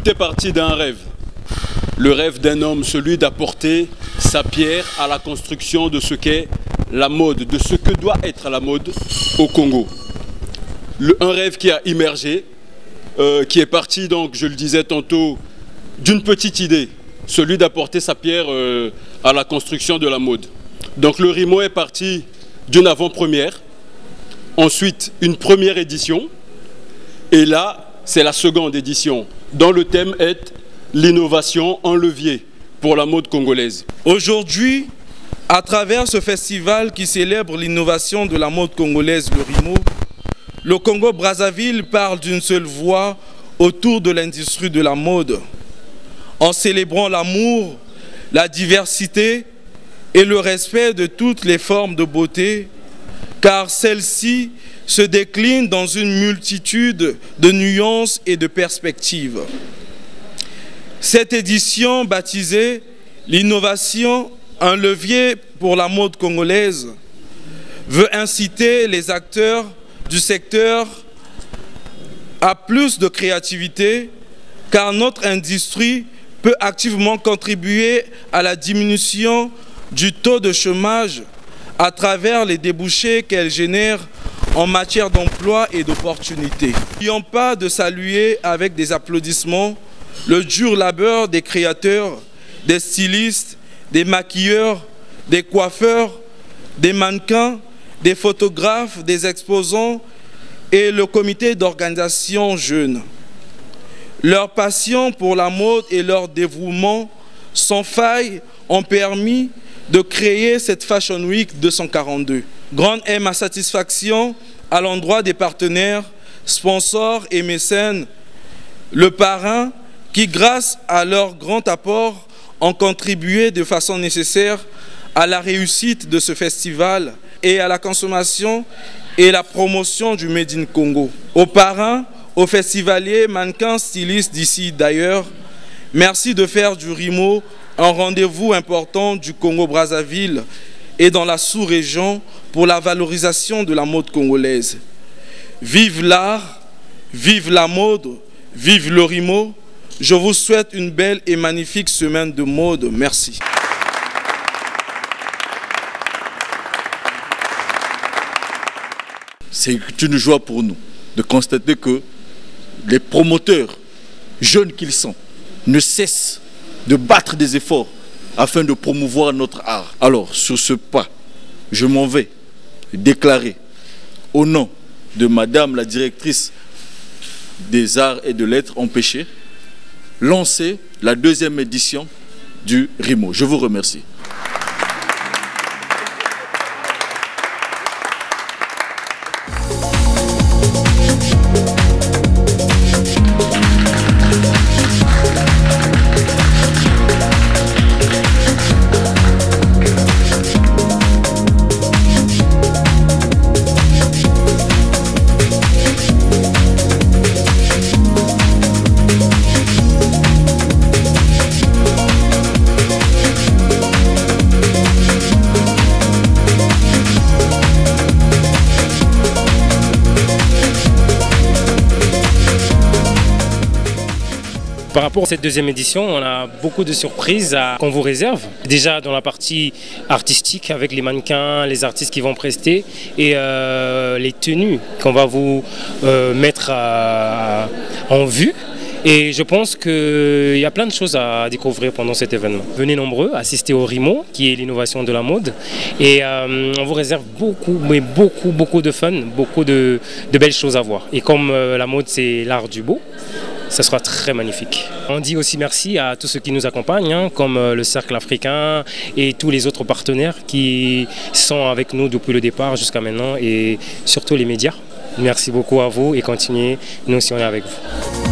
Tout est parti d'un rêve. Le rêve d'un homme, celui d'apporter sa pierre à la construction de ce qu'est la mode, de ce que doit être la mode au Congo. Un rêve qui a émergé, qui est parti, donc, je le disais tantôt, d'une petite idée, celui d'apporter sa pierre à la construction de la mode. Donc le Rimo est parti d'une avant-première, ensuite une première édition, et là, c'est la seconde édition, dont le thème est l'innovation en levier pour la mode congolaise. Aujourd'hui, à travers ce festival qui célèbre l'innovation de la mode congolaise, le Rimo, le Congo-Brazzaville parle d'une seule voix autour de l'industrie de la mode, en célébrant l'amour, la diversité et le respect de toutes les formes de beauté, car celles-ci se déclinent dans une multitude de nuances et de perspectives. Cette édition baptisée « L'innovation, un levier pour la mode congolaise » veut inciter les acteurs du secteur à plus de créativité, car notre industrie peut activement contribuer à la diminution du taux de chômage à travers les débouchés qu'elle génère en matière d'emploi et d'opportunités. N'oublions pas de saluer avec des applaudissements le dur labeur des créateurs, des stylistes, des maquilleurs, des coiffeurs, des mannequins, des photographes, des exposants et le comité d'organisation jeune. Leur passion pour la mode et leur dévouement sans faille ont permis de créer cette Fashion Week 242. Grande est ma satisfaction à l'endroit des partenaires, sponsors et mécènes, le parrain qui, grâce à leur grand apport, ont contribué de façon nécessaire à la réussite de ce festival et à la consommation et la promotion du Made in Congo. Aux parrains, aux festivaliers, mannequins, stylistes d'ici d'ailleurs, merci de faire du Rimo un rendez-vous important du Congo-Brazzaville et dans la sous-région pour la valorisation de la mode congolaise. Vive l'art, vive la mode, vive le Rimo. Je vous souhaite une belle et magnifique semaine de mode. Merci. C'est une joie pour nous de constater que les promoteurs, jeunes qu'ils sont, ne cessent de battre des efforts afin de promouvoir notre art. Alors, sur ce pas, je m'en vais déclarer au nom de Madame la directrice des arts et de lettres empêchées, lancer la deuxième édition du Rimo. Je vous remercie. Par rapport à cette deuxième édition, on a beaucoup de surprises qu'on vous réserve. Déjà dans la partie artistique avec les mannequins, les artistes qui vont prester et les tenues qu'on va vous mettre en vue. Et je pense qu'il y a plein de choses à découvrir pendant cet événement. Venez nombreux, assister au Rimo, qui est l'innovation de la mode. Et on vous réserve beaucoup, mais beaucoup de fun, beaucoup de belles choses à voir. Et comme la mode, c'est l'art du beau, ça sera très magnifique. On dit aussi merci à tous ceux qui nous accompagnent, comme le Cercle africain et tous les autres partenaires qui sont avec nous depuis le départ jusqu'à maintenant et surtout les médias. Merci beaucoup à vous et continuez, nous aussi on est avec vous.